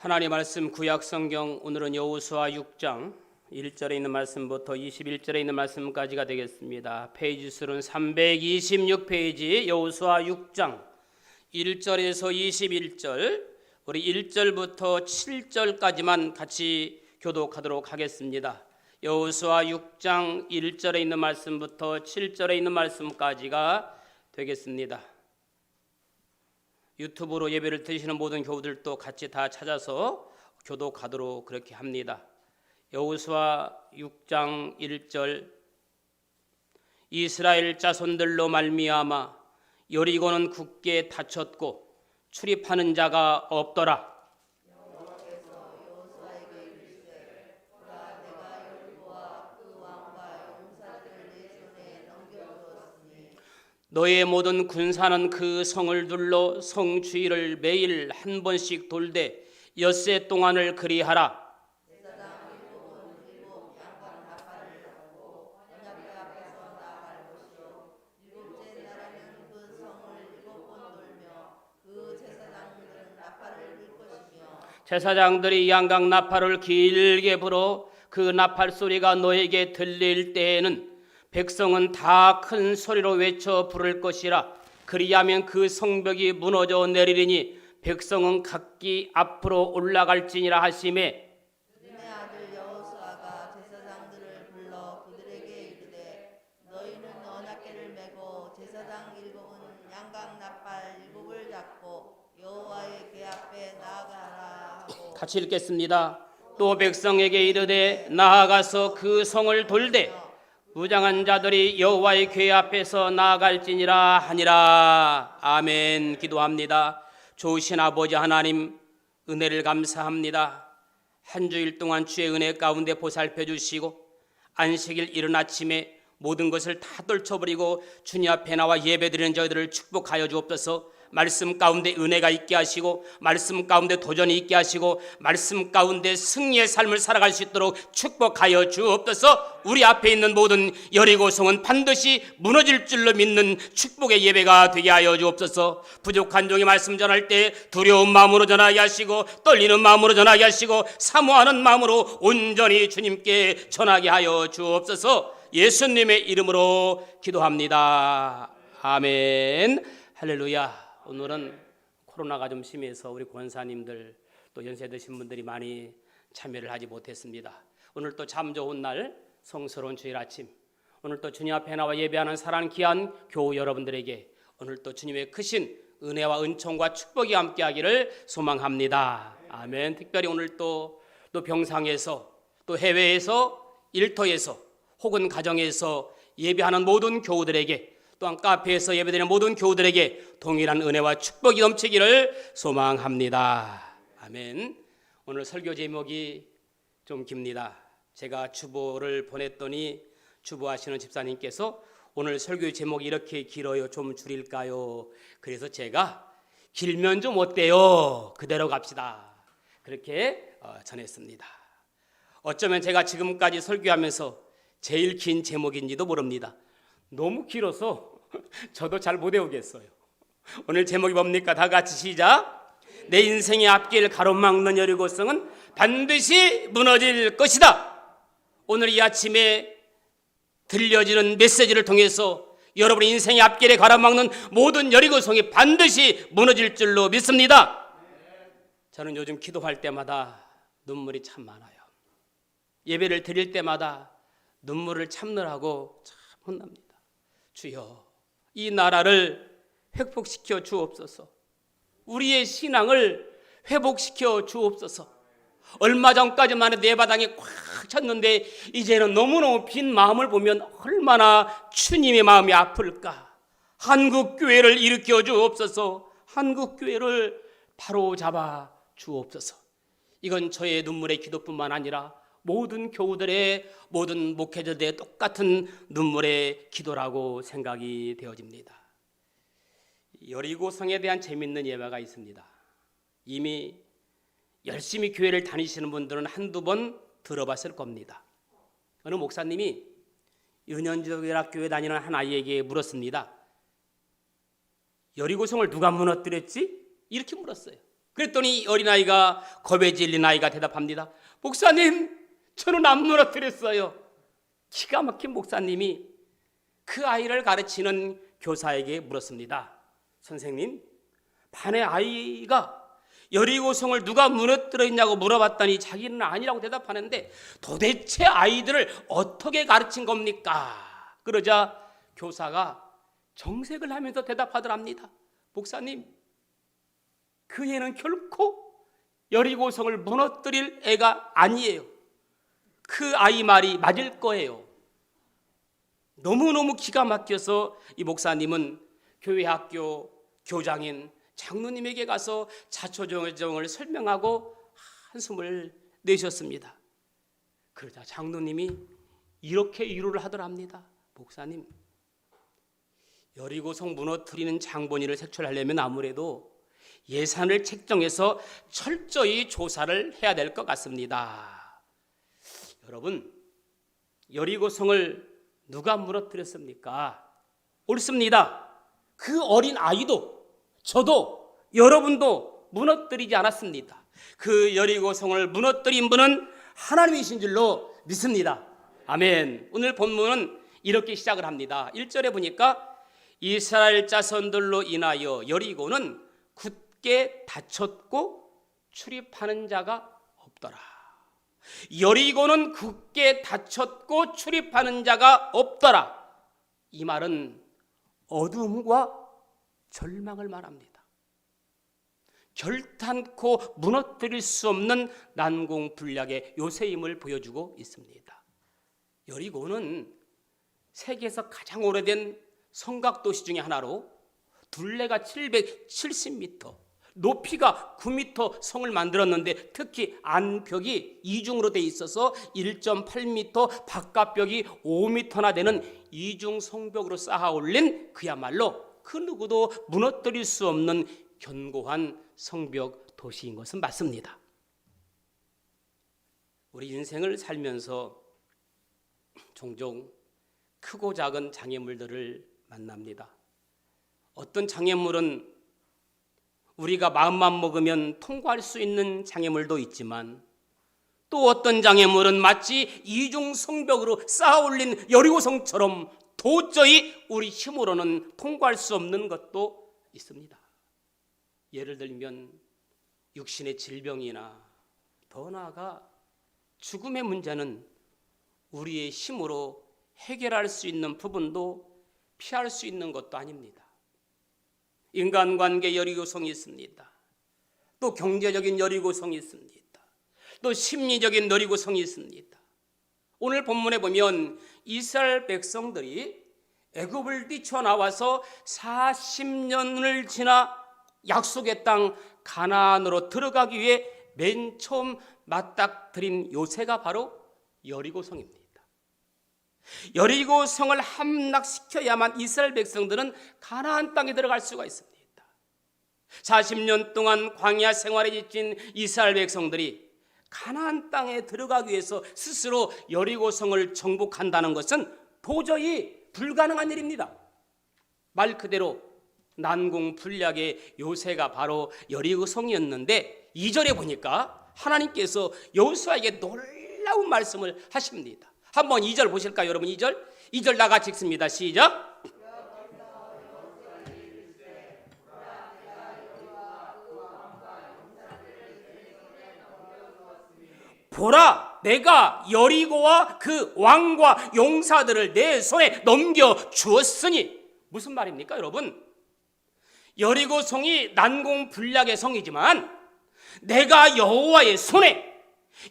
하나님 말씀 구약 성경 오늘은 여호수아 6장 1절에 있는 말씀부터 21절에 있는 말씀까지가 되겠습니다. 페이지 수는 326페이지 여호수아 6장 1절에서 21절 우리 1절부터 7절까지만 같이 교독하도록 하겠습니다. 여호수아 6장 1절에 있는 말씀부터 7절에 있는 말씀까지가 되겠습니다. 유튜브로 예배를 드시는 모든 교우들도 같이 다 찾아서 교독하도록 그렇게 합니다. 여호수아 6장 1절 이스라엘 자손들로 말미암아 여리고는 굳게 닫혔고 출입하는 자가 없더라. 너의 모든 군사는 그 성을 둘러 성 주위를 매일 한 번씩 돌되 엿새 동안을 그리하라. 제사장들이 양각 나팔을 길게 불어 그 나팔 소리가 너에게 들릴 때에는 백성은 다 큰 소리로 외쳐 부를 것이라. 그리하면 그 성벽이 무너져 내리리니 백성은 각기 앞으로 올라갈지니라 하시매 눈의 아들 여호수아가 제사장들을 불러 그들에게 이르되 너희는 언약궤를 메고 제사장 일곱은 양각 나팔 일곱을 잡고 여호와의 궤 앞에 나아가라 하고 같이 읽겠습니다. 또 백성에게 이르되 나아가서 그 성을 돌되 무장한 자들이 여호와의 궤 앞에서 나아갈지니라 하니라. 아멘. 기도합니다. 좋으신 아버지 하나님, 은혜를 감사합니다. 한 주일 동안 주의 은혜 가운데 보살펴 주시고 안식일 이른 아침에 모든 것을 다 떨쳐버리고 주님 앞에 나와 예배드리는 저희들을 축복하여 주옵소서. 말씀 가운데 은혜가 있게 하시고 말씀 가운데 도전이 있게 하시고 말씀 가운데 승리의 삶을 살아갈 수 있도록 축복하여 주옵소서. 우리 앞에 있는 모든 여리고성은 반드시 무너질 줄로 믿는 축복의 예배가 되게 하여 주옵소서. 부족한 종이 말씀 전할 때 두려운 마음으로 전하게 하시고 떨리는 마음으로 전하게 하시고 사모하는 마음으로 온전히 주님께 전하게 하여 주옵소서. 예수님의 이름으로 기도합니다. 아멘. 할렐루야. 오늘은 코로나가 좀 심해서 우리 권사님들 또 연세 드신 분들이 많이 참여를 하지 못했습니다. 오늘 또 참 좋은 날 성스러운 주일 아침, 오늘 또 주님 앞에 나와 예배하는 사랑하는 귀한 교우 여러분들에게 오늘 또 주님의 크신 은혜와 은총과 축복이 함께하기를 소망합니다. 아멘. 특별히 오늘 또 병상에서 또 해외에서 일터에서 혹은 가정에서 예배하는 모든 교우들에게 또한 카페에서 예배드리는 모든 교우들에게 동일한 은혜와 축복이 넘치기를 소망합니다. 아멘. 오늘 설교 제목이 좀 깁니다. 제가 주보를 보냈더니 주보하시는 집사님께서 오늘 설교 제목이 이렇게 길어요. 좀 줄일까요? 그래서 제가 길면 좀 어때요? 그대로 갑시다. 그렇게 전했습니다. 어쩌면 제가 지금까지 설교하면서 제일 긴 제목인지도 모릅니다. 너무 길어서 저도 잘 못 외우겠어요. 오늘 제목이 뭡니까? 다 같이 시작. 내 인생의 앞길 가로막는 여리고성은 반드시 무너질 것이다. 오늘 이 아침에 들려지는 메시지를 통해서 여러분의 인생의 앞길에 가로막는 모든 여리고성이 반드시 무너질 줄로 믿습니다. 저는 요즘 기도할 때마다 눈물이 참 많아요. 예배를 드릴 때마다 눈물을 참느라고 참 혼납니다. 주여, 이 나라를 회복시켜 주옵소서. 우리의 신앙을 회복시켜 주옵소서. 얼마 전까지만 해도 내 바닥에 꽉 찼는데 이제는 너무너무 빈 마음을 보면 얼마나 주님의 마음이 아플까. 한국교회를 일으켜 주옵소서. 한국교회를 바로 잡아 주옵소서. 이건 저의 눈물의 기도뿐만 아니라 모든 교우들의 모든 목회자들의 똑같은 눈물의 기도라고 생각이 되어집니다. 여리고성에 대한 재미있는 예화가 있습니다. 이미 열심히 교회를 다니시는 분들은 한두 번 들어봤을 겁니다. 어느 목사님이 은연중학교에 다니는 한 아이에게 물었습니다. 여리고성을 누가 무너뜨렸지? 이렇게 물었어요. 그랬더니 어린아이가 겁에 질린 아이가 대답합니다. 목사님, 저는 안 무너뜨렸어요. 기가 막힌 목사님이 그 아이를 가르치는 교사에게 물었습니다. 선생님, 반의 아이가 여리고성을 누가 무너뜨렸냐고 물어봤더니 자기는 아니라고 대답하는데 도대체 아이들을 어떻게 가르친 겁니까? 그러자 교사가 정색을 하면서 대답하더랍니다. 목사님, 그 애는 결코 여리고성을 무너뜨릴 애가 아니에요. 그 아이 말이 맞을 거예요. 너무너무 기가 막혀서 이 목사님은 교회 학교 교장인 장로님에게 가서 자초정을 설명하고 한숨을 내셨습니다. 그러자 장로님이 이렇게 위로를 하더랍니다. 목사님, 여리고성 무너뜨리는 장본인을 색출하려면 아무래도 예산을 책정해서 철저히 조사를 해야 될 것 같습니다. 여러분, 여리고성을 누가 무너뜨렸습니까? 옳습니다. 그 어린 아이도 저도 여러분도 무너뜨리지 않았습니다. 그 여리고성을 무너뜨린 분은 하나님이신 줄로 믿습니다. 아멘. 오늘 본문은 이렇게 시작을 합니다. 1절에 보니까 이스라엘 자손들로 인하여 여리고는 굳게 닫혔고 출입하는 자가 없더라. 여리고는 굳게 닫혔고 출입하는 자가 없더라. 이 말은 어둠과 절망을 말합니다. 결탄코 무너뜨릴 수 없는 난공불락의 요새임을 보여주고 있습니다. 여리고는 세계에서 가장 오래된 성곽도시 중에 하나로 둘레가 770m, 높이가 9m 성을 만들었는데 특히 안벽이 이중으로 돼 있어서 1.8m, 바깥벽이 5m나 되는 이중 성벽으로 쌓아 올린 그야말로 그 누구도 무너뜨릴 수 없는 견고한 성벽 도시인 것은 맞습니다. 우리 인생을 살면서 종종 크고 작은 장애물들을 만납니다. 어떤 장애물은 우리가 마음만 먹으면 통과할 수 있는 장애물도 있지만 또 어떤 장애물은 마치 이중 성벽으로 쌓아 올린 여리고성처럼 도저히 우리 힘으로는 통과할 수 없는 것도 있습니다. 예를 들면 육신의 질병이나 더 나아가 죽음의 문제는 우리의 힘으로 해결할 수 있는 부분도 피할 수 있는 것도 아닙니다. 인간관계 여리고성이 있습니다. 또 경제적인 여리고성이 있습니다. 또 심리적인 여리고성이 있습니다. 오늘 본문에 보면 이스라엘 백성들이 애굽을 뛰쳐나와서 40년을 지나 약속의 땅 가나안으로 들어가기 위해 맨 처음 맞닥뜨린 요새가 바로 여리고성입니다. 여리고성을 함락시켜야만 이스라엘 백성들은 가나안 땅에 들어갈 수가 있습니다. 40년 동안 광야 생활에 지친 이스라엘 백성들이 가나안 땅에 들어가기 위해서 스스로 여리고성을 정복한다는 것은 도저히 불가능한 일입니다. 말 그대로 난공불락의 요새가 바로 여리고성이었는데 2절에 보니까 하나님께서 여호수아에게 놀라운 말씀을 하십니다. 한번 2절 보실까요, 여러분? 2절 다 같이 읽습니다. 시작. 보라, 내가 여리고와 그 왕과 용사들을 내 손에 넘겨 주었으니. 무슨 말입니까, 여러분? 여리고성이 난공불락의 성이지만 내가 여호와의 손에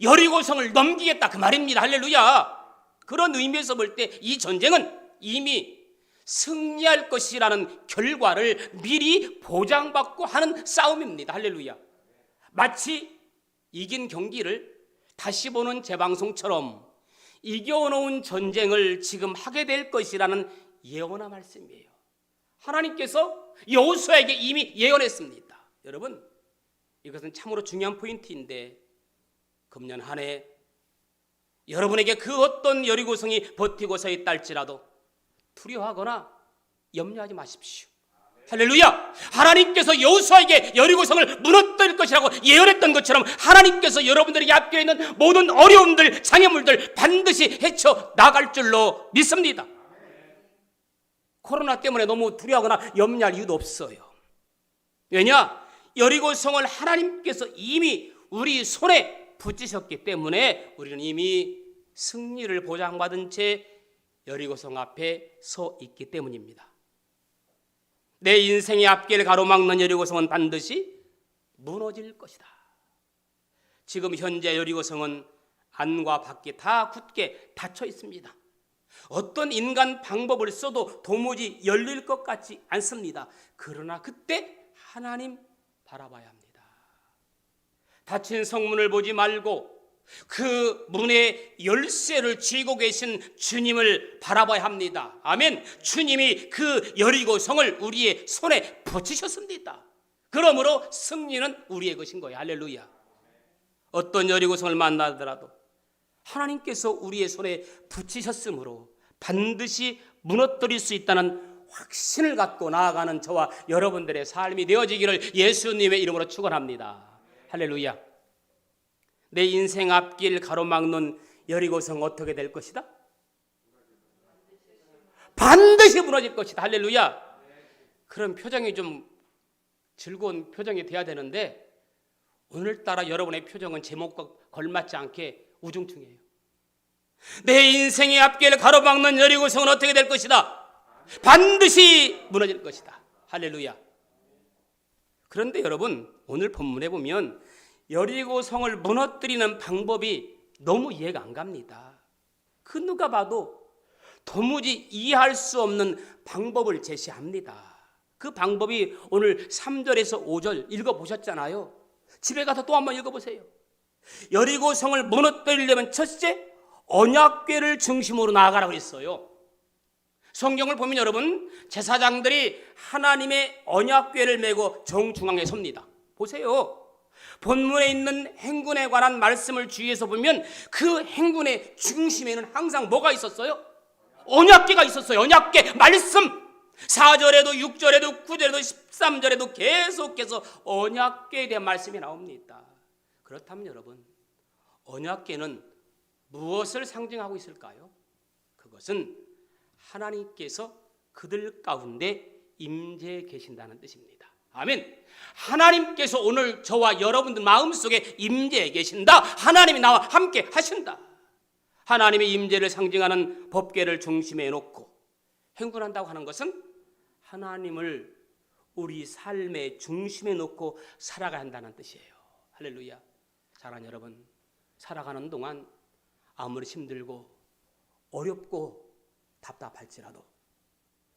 여리고성을 넘기겠다, 그 말입니다. 할렐루야. 그런 의미에서 볼 때 이 전쟁은 이미 승리할 것이라는 결과를 미리 보장받고 하는 싸움입니다. 할렐루야. 마치 이긴 경기를 다시 보는 재방송처럼 이겨놓은 전쟁을 지금 하게 될 것이라는 예언의 말씀이에요. 하나님께서 여호수아에게 이미 예언했습니다. 여러분, 이것은 참으로 중요한 포인트인데 금년 한 해 여러분에게 그 어떤 여리고성이 버티고 서 있다 할지라도 두려워하거나 염려하지 마십시오. 할렐루야. 하나님께서 여호수아에게 여리고성을 무너뜨릴 것이라고 예언했던 것처럼 하나님께서 여러분들에게 앞에 있는 모든 어려움들, 장애물들 반드시 헤쳐 나갈 줄로 믿습니다. 코로나 때문에 너무 두려워하거나 염려할 이유도 없어요. 왜냐? 여리고성을 하나님께서 이미 우리 손에 붙이셨기 때문에 우리는 이미 승리를 보장받은 채 여리고성 앞에 서 있기 때문입니다. 내 인생의 앞길 가로막는 여리고성은 반드시 무너질 것이다. 지금 현재 여리고성은 안과 밖이 다 굳게 닫혀 있습니다. 어떤 인간 방법을 써도 도무지 열릴 것 같지 않습니다. 그러나 그때 하나님 바라봐야 합니다. 닫힌 성문을 보지 말고 그 문의 열쇠를 쥐고 계신 주님을 바라봐야 합니다. 아멘. 주님이 그 여리고성을 우리의 손에 붙이셨습니다. 그러므로 승리는 우리의 것인 거예요. 할렐루야. 어떤 여리고성을 만나더라도 하나님께서 우리의 손에 붙이셨으므로 반드시 무너뜨릴 수 있다는 확신을 갖고 나아가는 저와 여러분들의 삶이 되어지기를 예수님의 이름으로 축원합니다. 할렐루야. 내 인생 앞길 가로막는 여리고성 어떻게 될 것이다? 반드시 무너질 것이다. 할렐루야. 그런 표정이 좀 즐거운 표정이 돼야 되는데 오늘따라 여러분의 표정은 제목과 걸맞지 않게 우중충해요. 내 인생의 앞길 가로막는 여리고성은 어떻게 될 것이다? 반드시 무너질 것이다. 할렐루야. 그런데 여러분, 오늘 본문에 보면 여리고성을 무너뜨리는 방법이 너무 이해가 안 갑니다. 그 누가 봐도 도무지 이해할 수 없는 방법을 제시합니다. 그 방법이 오늘 3절에서 5절 읽어보셨잖아요. 집에 가서 또 한번 읽어보세요. 여리고성을 무너뜨리려면 첫째, 언약궤를 중심으로 나아가라고 했어요. 성경을 보면 여러분, 제사장들이 하나님의 언약궤를 메고 정중앙에 섭니다. 보세요. 본문에 있는 행군에 관한 말씀을 주의해서 보면 그 행군의 중심에는 항상 뭐가 있었어요? 언약궤가 있었어요. 언약궤 말씀. 4절에도 6절에도 9절에도 13절에도 계속해서 언약궤에 대한 말씀이 나옵니다. 그렇다면 여러분, 언약궤는 무엇을 상징하고 있을까요? 그것은 하나님께서 그들 가운데 임재해 계신다는 뜻입니다. 아멘. 하나님께서 오늘 저와 여러분들 마음속에 임재해 계신다. 하나님이 나와 함께 하신다. 하나님의 임재를 상징하는 법궤를 중심에 놓고 행군한다고 하는 것은 하나님을 우리 삶의 중심에 놓고 살아가야 한다는 뜻이에요. 할렐루야. 사랑하는 여러분, 살아가는 동안 아무리 힘들고 어렵고 답답할지라도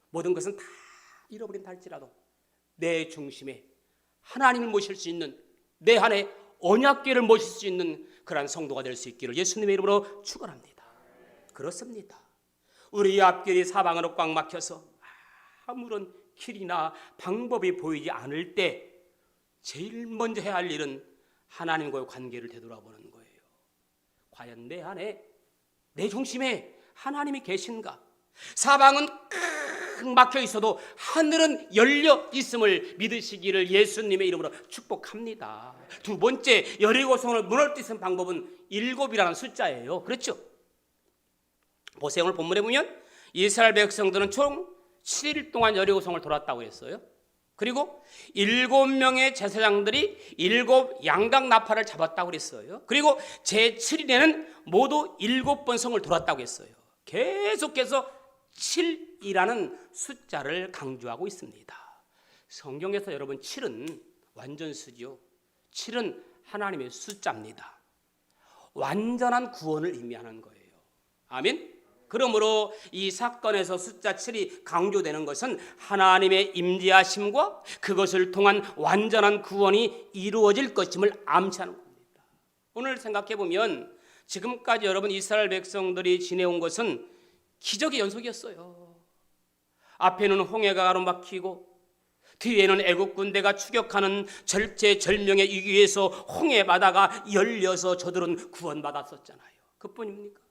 모든 것은 다 잃어버린다 할지라도 내 중심에 하나님을 모실 수 있는, 내 안에 언약궤를 모실 수 있는 그러한 성도가 될 수 있기를 예수님의 이름으로 축원합니다. 그렇습니다. 우리 앞길이 사방으로 꽉 막혀서 아무런 길이나 방법이 보이지 않을 때 제일 먼저 해야 할 일은 하나님과의 관계를 되돌아보는 거예요. 과연 내 안에, 내 중심에 하나님이 계신가? 사방은 꽉 막혀 있어도 하늘은 열려 있음을 믿으시기를 예수님의 이름으로 축복합니다. 두 번째, 여리고성을 무너뜨리는 방법은 7이라는 숫자예요. 그렇죠? 보세요. 오늘 본문에 보면 이스라엘 백성들은 총 7일 동안 여리고성을 돌았다고 했어요. 그리고 7명의 제사장들이 7 양각 나팔을 잡았다고 그랬어요. 그리고 제7일에는 모두 7번 성을 돌았다고 했어요. 계속해서 7이라는 숫자를 강조하고 있습니다. 성경에서 여러분 7은 완전수죠. 7은 하나님의 숫자입니다. 완전한 구원을 의미하는 거예요. 아멘. 그러므로 이 사건에서 숫자 7이 강조되는 것은 하나님의 임재하심과 그것을 통한 완전한 구원이 이루어질 것임을 암시하는 겁니다. 오늘 생각해 보면 지금까지 여러분 이스라엘 백성들이 지내온 것은 기적의 연속이었어요. 앞에는 홍해가 가로막히고 뒤에는 애국 군대가 추격하는 절체절명의 위기에서 홍해 바다가 열려서 저들은 구원받았었잖아요. 그뿐입니까?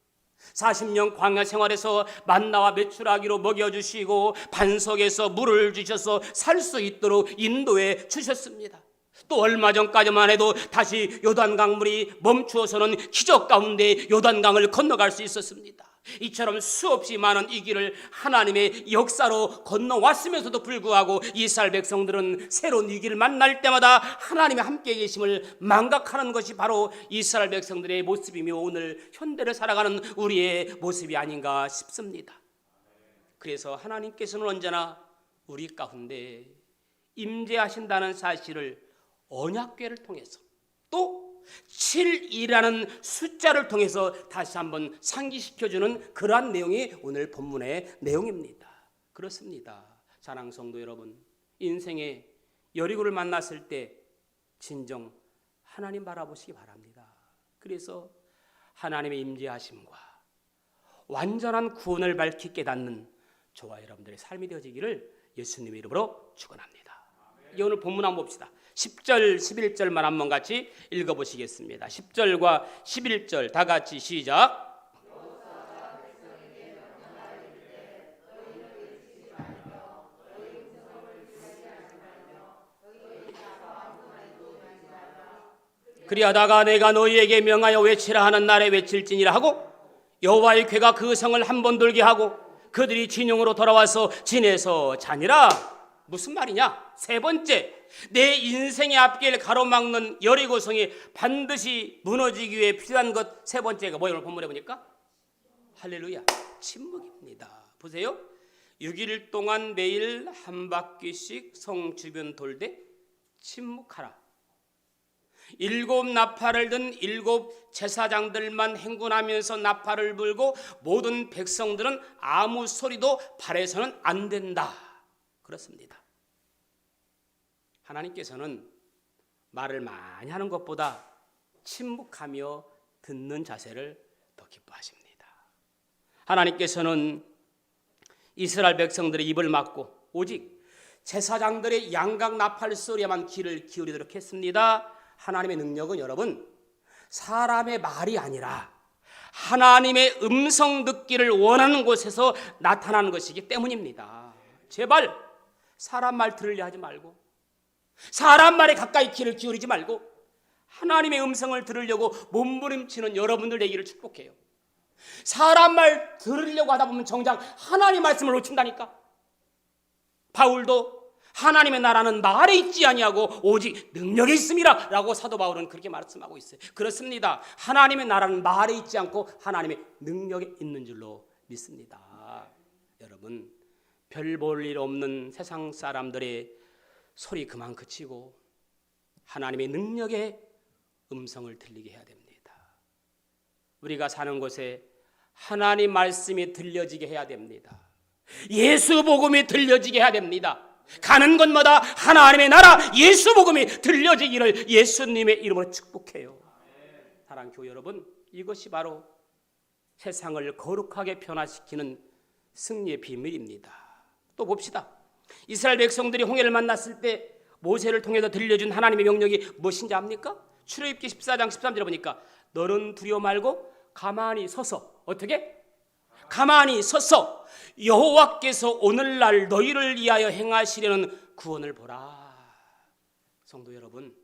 40년 광야 생활에서 만나와 메추라기로 먹여주시고 반석에서 물을 주셔서 살 수 있도록 인도해 주셨습니다. 또 얼마 전까지만 해도 다시 요단강물이 멈추어서는 기적 가운데 요단강을 건너갈 수 있었습니다. 이처럼 수없이 많은 이 길을 하나님의 역사로 건너왔으면서도 불구하고 이스라엘 백성들은 새로운 위기를 만날 때마다 하나님의 함께 계심을 망각하는 것이 바로 이스라엘 백성들의 모습이며 오늘 현대를 살아가는 우리의 모습이 아닌가 싶습니다. 그래서 하나님께서는 언제나 우리 가운데 임재하신다는 사실을 언약궤를 통해서 또 7이라는 숫자를 통해서 다시 한번 상기시켜주는 그러한 내용이 오늘 본문의 내용입니다. 그렇습니다. 사랑하는 성도 여러분, 인생의 여리고를 만났을 때 진정 하나님 바라보시기 바랍니다. 그래서 하나님의 임재하심과 완전한 구원을 밝히 깨닫는 저와 여러분들의 삶이 되어지기를 예수님의 이름으로 축원합니다. 오늘 본문 한번 봅시다. 10절, 11절만 한번 같이 읽어보시겠습니다. 10절과 11절 다 같이 시작. 그리하다가 내가 너희에게 명하여 외치라 하는 날에 외칠지니라 하고 여호와의 궤가 그 성을 한 번 돌게 하고 그들이 진영으로 돌아와서 진에서 자니라. 무슨 말이냐? 세 번째, 내 인생의 앞길 가로막는 여리고성이 반드시 무너지기 위해 필요한 것 세 번째가 뭐예요? 오늘 본문에 보니까 할렐루야, 침묵입니다. 보세요. 6일 동안 매일 한 바퀴씩 성 주변 돌되 침묵하라. 7 나팔을 든 7 제사장들만 행군하면서 나팔을 불고 모든 백성들은 아무 소리도 발해서는 안 된다. 그렇습니다. 하나님께서는 말을 많이 하는 것보다 침묵하며 듣는 자세를 더 기뻐하십니다. 하나님께서는 이스라엘 백성들의 입을 막고 오직 제사장들의 양각 나팔 소리에만 귀를 기울이도록 했습니다. 하나님의 능력은 여러분 사람의 말이 아니라 하나님의 음성 듣기를 원하는 곳에서 나타나는 것이기 때문입니다. 제발 사람 말 들으려 하지 말고 사람 말에 가까이 귀를 기울이지 말고 하나님의 음성을 들으려고 몸부림치는 여러분들 되기를 축복해요. 사람 말 들으려고 하다 보면 정작 하나님 말씀을 놓친다니까. 바울도 하나님의 나라는 말에 있지 아니하고 오직 능력에 있음이라 라고 사도 바울은 그렇게 말씀하고 있어요. 그렇습니다. 하나님의 나라는 말에 있지 않고 하나님의 능력에 있는 줄로 믿습니다. 여러분, 별 볼 일 없는 세상 사람들의 소리 그만 그치고 하나님의 능력의 음성을 들리게 해야 됩니다. 우리가 사는 곳에 하나님 말씀이 들려지게 해야 됩니다. 예수 복음이 들려지게 해야 됩니다. 가는 곳마다 하나님의 나라 예수 복음이 들려지기를 예수님의 이름으로 축복해요. 사랑하는 교회 여러분, 이것이 바로 세상을 거룩하게 변화시키는 승리의 비밀입니다. 또 봅시다. 이스라엘 백성들이 홍해를 만났을 때 모세를 통해서 들려준 하나님의 명령이 무엇인지 압니까? 출애굽기 14장 13절에 보니까 너는 두려워 말고 가만히 서서 어떻게? 가만히 서서 여호와께서 오늘날 너희를 위하여 행하시려는 구원을 보라. 성도 여러분,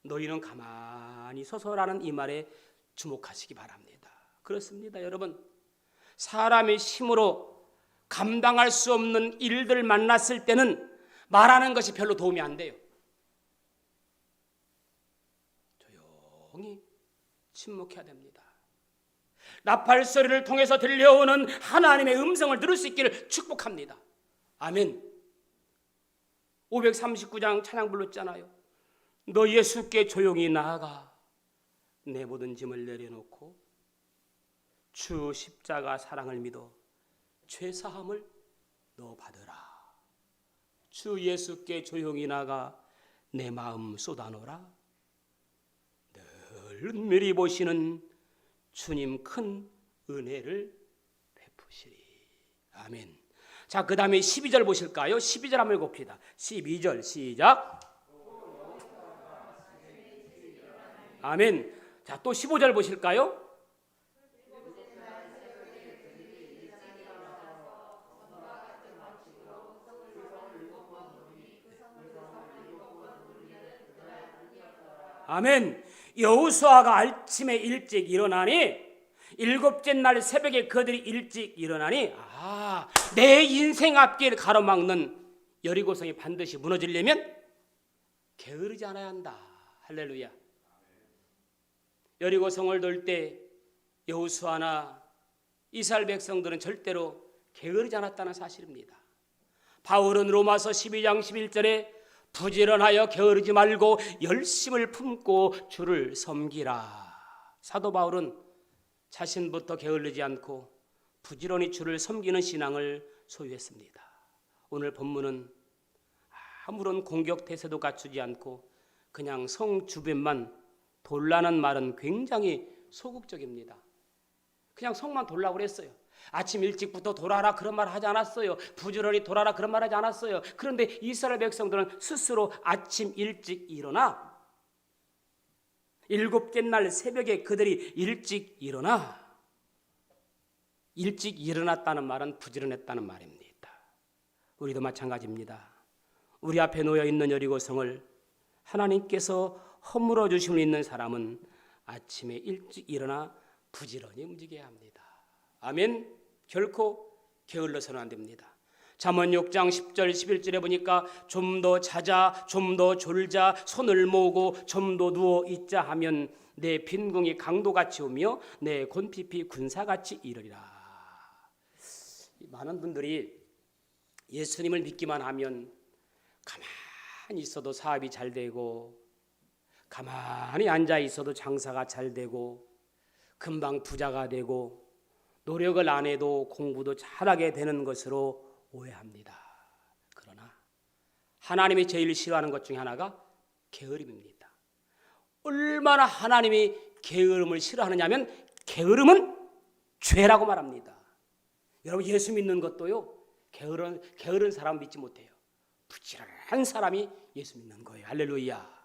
너희는 가만히 서서라는 이 말에 주목하시기 바랍니다. 그렇습니다. 여러분, 사람의 힘으로 감당할 수 없는 일들 만났을 때는 말하는 것이 별로 도움이 안 돼요. 조용히 침묵해야 됩니다. 나팔 소리를 통해서 들려오는 하나님의 음성을 들을 수 있기를 축복합니다. 아멘. 539장 찬양 불렀잖아요. 너 예수께 조용히 나아가 내 모든 짐을 내려놓고 주 십자가 사랑을 믿어 죄사함을 너 받으라. 주 예수께 조용히 나가 내 마음 쏟아놓으라. 늘 은밀히 보시는 주님 큰 은혜를 베푸시리. 아멘. 자, 그 다음에 12절 보실까요? 12절 한번 읽읍시다. 12절 시작. 아멘. 자, 또 15절 보실까요? 아멘. 여호수아가 아침에 일찍 일어나니, 일곱째 날 새벽에 그들이 일찍 일어나니, 내 인생 앞길 가로막는 여리고성이 반드시 무너지려면 게으르지 않아야 한다. 할렐루야. 여리고성을 돌 때 여호수아나 이스라엘 백성들은 절대로 게으르지 않았다는 사실입니다. 바울은 로마서 12장 11절에 부지런하여 게으르지 말고 열심을 품고 주를 섬기라. 사도 바울은 자신부터 게을르지 않고 부지런히 주를 섬기는 신앙을 소유했습니다. 오늘 본문은 아무런 공격 태세도 갖추지 않고 그냥 성 주변만 돌라는 말은 굉장히 소극적입니다. 그냥 성만 돌라고 그랬어요. 아침 일찍부터 돌아라 그런 말 하지 않았어요. 부지런히 돌아라 그런 말 하지 않았어요. 그런데 이스라엘 백성들은 스스로 아침 일찍 일어나, 일곱째 날 새벽에 그들이 일찍 일어났다는 말은 부지런했다는 말입니다. 우리도 마찬가지입니다. 우리 앞에 놓여 있는 여리고성을 하나님께서 허물어 주심을 있는 사람은 아침에 일찍 일어나 부지런히 움직여야 합니다. 아멘. 결코 게을러서는 안 됩니다. 잠언 6장 10절 11절에 보니까 좀 더 자자, 좀 더 졸자, 손을 모으고 좀 더 누워 있자 하면 내 빈궁이 강도같이 오며 내 곤핍이 군사같이 이르리라. 많은 분들이 예수님을 믿기만 하면 가만히 있어도 사업이 잘 되고, 가만히 앉아 있어도 장사가 잘 되고, 금방 부자가 되고, 노력을 안 해도 공부도 잘하게 되는 것으로 오해합니다. 그러나 하나님이 제일 싫어하는 것 중에 하나가 게으름입니다. 얼마나 하나님이 게으름을 싫어하느냐면 게으름은 죄라고 말합니다. 여러분, 예수 믿는 것도요, 게으른 사람 믿지 못해요. 부지런한 사람이 예수 믿는 거예요. 할렐루야.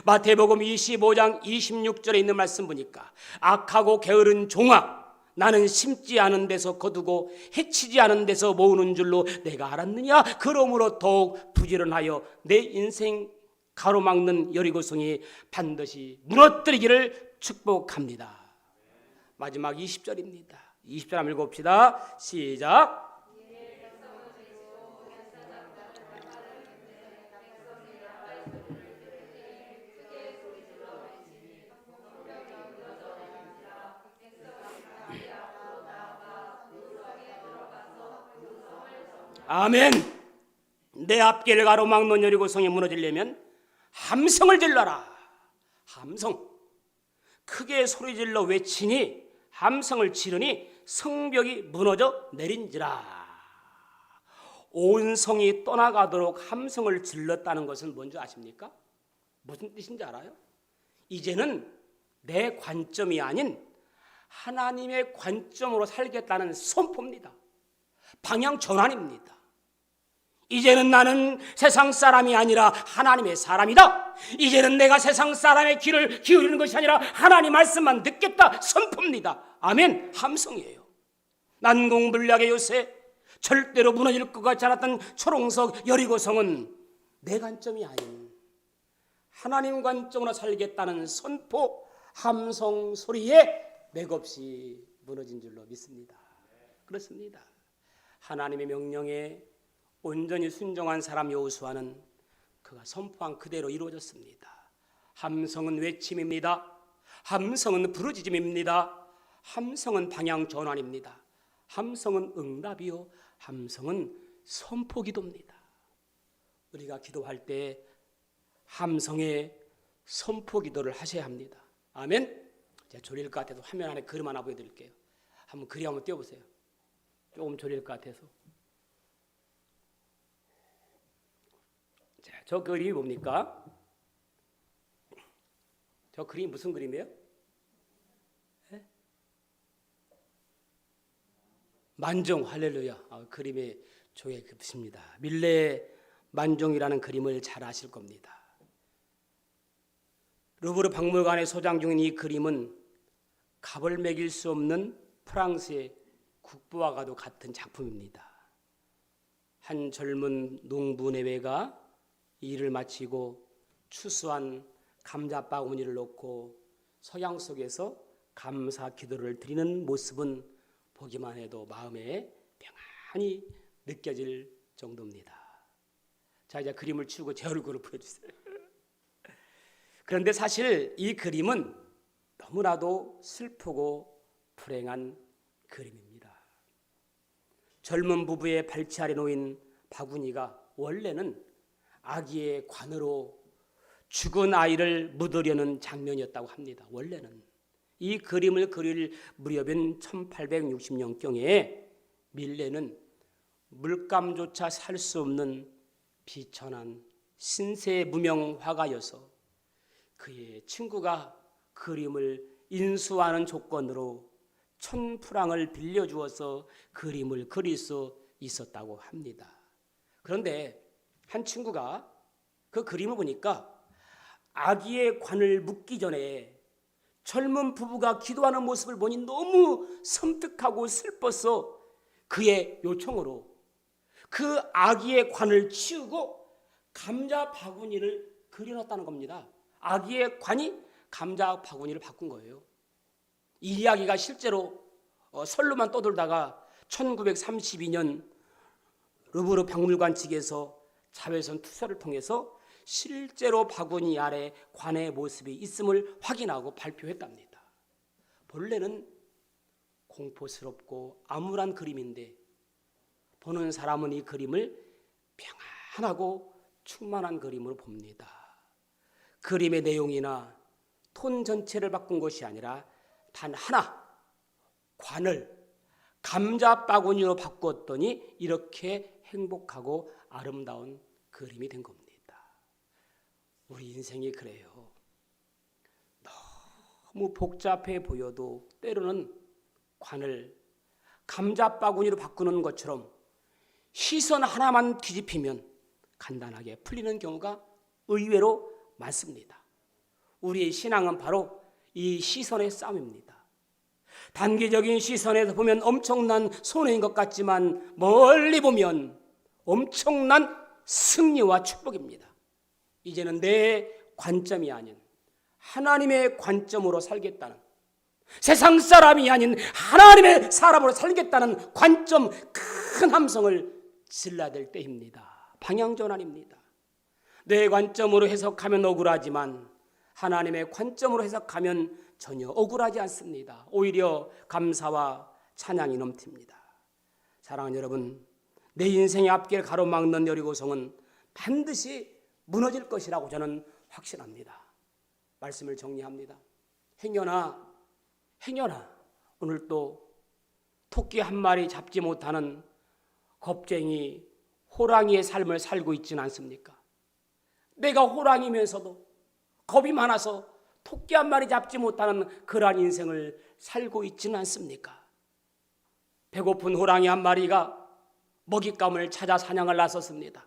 마태복음 25장 26절에 있는 말씀 보니까 악하고 게으른 종아, 나는 심지 않은 데서 거두고 해치지 않은 데서 모으는 줄로 내가 알았느냐. 그러므로 더욱 부지런하여 내 인생 가로막는 여리고성이 반드시 무너뜨리기를 축복합니다. 마지막 20절입니다. 20절 한번 읽어봅시다. 시작. 아멘. 내 앞길을 가로막는 여리고성이 무너지려면 함성을 질러라. 함성. 크게 소리질러 외치니, 함성을 지르니 성벽이 무너져 내린지라. 온 성이 떠나가도록 함성을 질렀다는 것은 뭔지 아십니까? 무슨 뜻인지 알아요? 이제는 내 관점이 아닌 하나님의 관점으로 살겠다는 선포입니다. 방향 전환입니다. 이제는 나는 세상 사람이 아니라 하나님의 사람이다. 이제는 내가 세상 사람의 귀를 기울이는 것이 아니라 하나님 말씀만 듣겠다. 선포입니다. 아멘. 함성이에요. 난공불락의 요새, 절대로 무너질 것 같지 않았던 초롱석 여리고성은 내 관점이 아닌 하나님 관점으로 살겠다는 선포, 함성 소리에 맥없이 무너진 줄로 믿습니다. 그렇습니다. 하나님의 명령에 온전히 순종한 사람 여호수아는 그가 선포한 그대로 이루어졌습니다. 함성은 외침입니다. 함성은 부르짖음입니다. 함성은 방향 전환입니다. 함성은 응답이요, 함성은 선포 기도입니다. 우리가 기도할 때 함성의 선포 기도를 하셔야 합니다. 아멘. 제가 졸릴 것 같아서 화면 안에 그림 하나 보여드릴게요. 한번 그림 한번 띄워보세요. 조금 졸릴 것 같아서. 자, 저 그림이 뭡니까? 저 그림이 무슨 그림이에요? 네? 만종, 할렐루야. 그림의 조예 급습니다. 밀레 만종이라는 그림을 잘 아실 겁니다. 루브르 박물관에 소장 중인 이 그림은 값을 매길 수 없는 프랑스의 국부와가도 같은 작품입니다. 한 젊은 농부 내외가 일을 마치고 추수한 감자 바구니를 놓고 석양 속에서 감사 기도를 드리는 모습은 보기만 해도 마음에 평안히 느껴질 정도입니다. 자, 이제 그림을 치우고 제 얼굴을 보여주세요. 그런데 사실 이 그림은 너무나도 슬프고 불행한 그림입니다. 젊은 부부의 발치 아래 놓인 바구니가 원래는 아기의 관으로 죽은 아이를 묻으려는 장면이었다고 합니다. 원래는 이 그림을 그릴 무렵인 1860년경에 밀레는 물감조차 살 수 없는 비천한 신세 무명 화가여서 그의 친구가 그림을 인수하는 조건으로 1000프랑을 빌려주어서 그림을 그릴 수 있었다고 합니다. 그런데 한 친구가 그 그림을 보니까 아기의 관을 묻기 전에 젊은 부부가 기도하는 모습을 보니 너무 섬뜩하고 슬퍼서 그의 요청으로 그 아기의 관을 치우고 감자 바구니를 그려놨다는 겁니다. 아기의 관이 감자 바구니를 바꾼 거예요. 이 이야기가 실제로 설로만 떠돌다가 1932년 루브르 박물관 측에서 자외선 투사를 통해서 실제로 바구니 아래 관의 모습이 있음을 확인하고 발표했답니다. 본래는 공포스럽고 암울한 그림인데 보는 사람은 이 그림을 평안하고 충만한 그림으로 봅니다. 그림의 내용이나 톤 전체를 바꾼 것이 아니라 단 하나, 관을 감자 바구니로 바꿨더니 이렇게 행복하고 아름다운 그림이 된 겁니다. 우리 인생이 그래요. 너무 복잡해 보여도 때로는 관을 감자 바구니로 바꾸는 것처럼 시선 하나만 뒤집히면 간단하게 풀리는 경우가 의외로 많습니다. 우리의 신앙은 바로 이 시선의 싸움입니다. 단기적인 시선에서 보면 엄청난 손해인 것 같지만 멀리 보면 엄청난 승리와 축복입니다. 이제는 내 관점이 아닌 하나님의 관점으로 살겠다는, 세상 사람이 아닌 하나님의 사람으로 살겠다는 관점, 큰 함성을 질러야 될 때입니다. 방향전환입니다. 내 관점으로 해석하면 억울하지만 하나님의 관점으로 해석하면 전혀 억울하지 않습니다. 오히려 감사와 찬양이 넘칩니다. 사랑하는 여러분, 내 인생의 앞길 가로막는 여리고성은 반드시 무너질 것이라고 저는 확신합니다. 말씀을 정리합니다. 행여나 오늘 또 토끼 한 마리 잡지 못하는 겁쟁이 호랑이의 삶을 살고 있지는 않습니까? 내가 호랑이면서도 겁이 많아서 토끼 한 마리 잡지 못하는 그러한 인생을 살고 있지는 않습니까? 배고픈 호랑이 한 마리가 먹잇감을 찾아 사냥을 나섰습니다.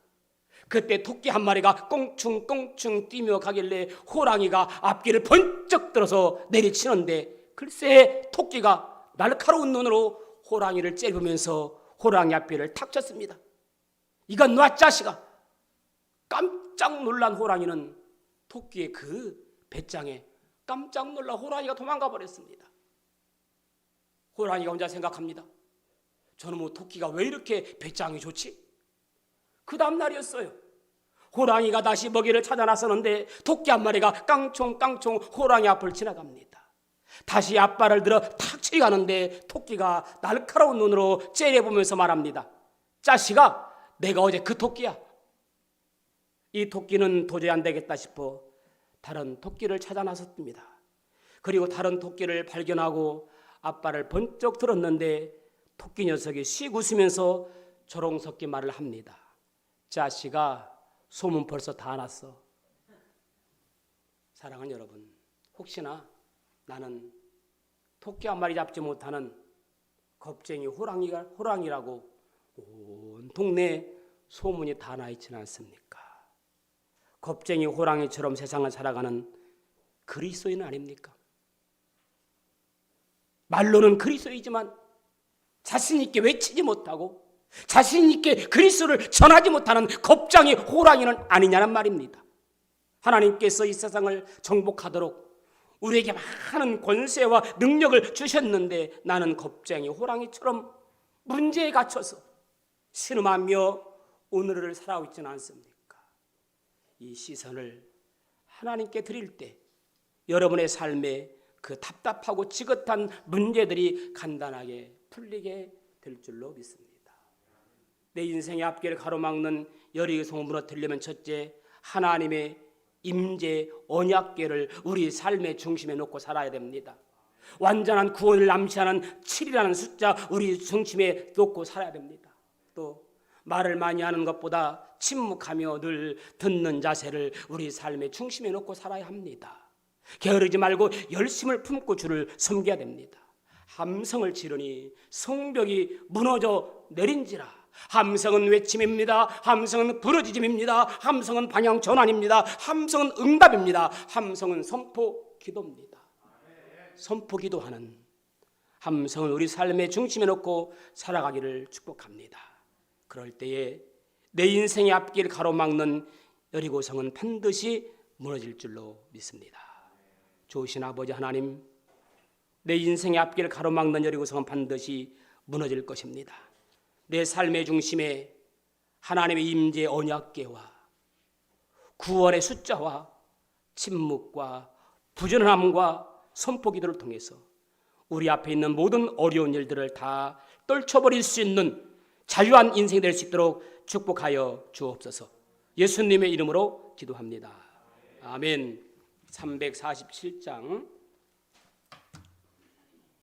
그때 토끼 한 마리가 꽁충꽁충 뛰며 가길래 호랑이가 앞길을 번쩍 들어서 내리치는데 글쎄 토끼가 날카로운 눈으로 호랑이를 째려보면서 호랑이 앞길을 탁 쳤습니다. 이건 놔 자식아. 깜짝 놀란 호랑이는 토끼의 그 배짱에 깜짝 놀라 호랑이가 도망가 버렸습니다. 호랑이가 혼자 생각합니다. 저놈의 토끼가 왜 이렇게 배짱이 좋지? 그 다음 날이었어요. 호랑이가 다시 먹이를 찾아 나서는데 토끼 한 마리가 깡총깡총 호랑이 앞을 지나갑니다. 다시 앞발을 들어 탁 치고 가는데 토끼가 날카로운 눈으로 째려보면서 말합니다. 자식아, 내가 어제 그 토끼야. 이 토끼는 도저히 안 되겠다 싶어 다른 토끼를 찾아 나섰습니다. 그리고 다른 토끼를 발견하고 앞발을 번쩍 들었는데 토끼 녀석이 씩 웃으면서 조롱스럽게 말을 합니다. 자식아, 소문 벌써 다 났어. 사랑하는 여러분, 혹시나 나는 토끼 한 마리 잡지 못하는 겁쟁이 호랑이라고 온 동네에 소문이 다 나 있지는 않습니까? 겁쟁이 호랑이처럼 세상을 살아가는 그리스도인 아닙니까? 말로는 그리스도이지만 자신 있게 외치지 못하고 자신 있게 그리스도를 전하지 못하는 겁쟁이 호랑이는 아니냐는 말입니다. 하나님께서 이 세상을 정복하도록 우리에게 많은 권세와 능력을 주셨는데 나는 겁쟁이 호랑이처럼 문제에 갇혀서 신음하며 오늘을 살아오고 있지는 않습니까? 이 시선을 하나님께 드릴 때 여러분의 삶에 그 답답하고 지긋한 문제들이 간단하게 풀리게 될 줄로 믿습니다. 내 인생의 앞길을 가로막는 여리고성을 무너뜨리려면 첫째, 하나님의 임재 언약궤를 우리 삶의 중심에 놓고 살아야 됩니다. 완전한 구원을 암시하는 7이라는 숫자 우리 중심에 놓고 살아야 됩니다. 또 말을 많이 하는 것보다 침묵하며 늘 듣는 자세를 우리 삶의 중심에 놓고 살아야 합니다. 게으르지 말고 열심을 품고 주를 섬겨야 됩니다. 함성을 지르니 성벽이 무너져 내린지라. 함성은 외침입니다. 함성은 부르짖음입니다. 함성은 방향 전환입니다. 함성은 응답입니다. 함성은 선포 기도입니다. 선포 기도하는 함성을 우리 삶의 중심에 놓고 살아가기를 축복합니다. 그럴 때에 내 인생의 앞길 가로막는 여리고성은 반드시 무너질 줄로 믿습니다. 좋으신 아버지 하나님, 내 인생의 앞길 가로막는 여리고성은 반드시 무너질 것입니다. 내 삶의 중심에 하나님의 임재 언약궤와 구원의 숫자와 침묵과 부전함과 선포 기도를 통해서 우리 앞에 있는 모든 어려운 일들을 다 떨쳐버릴 수 있는 자유한 인생이 될 수 있도록 축복하여 주옵소서. 예수님의 이름으로 기도합니다. 아멘. 347장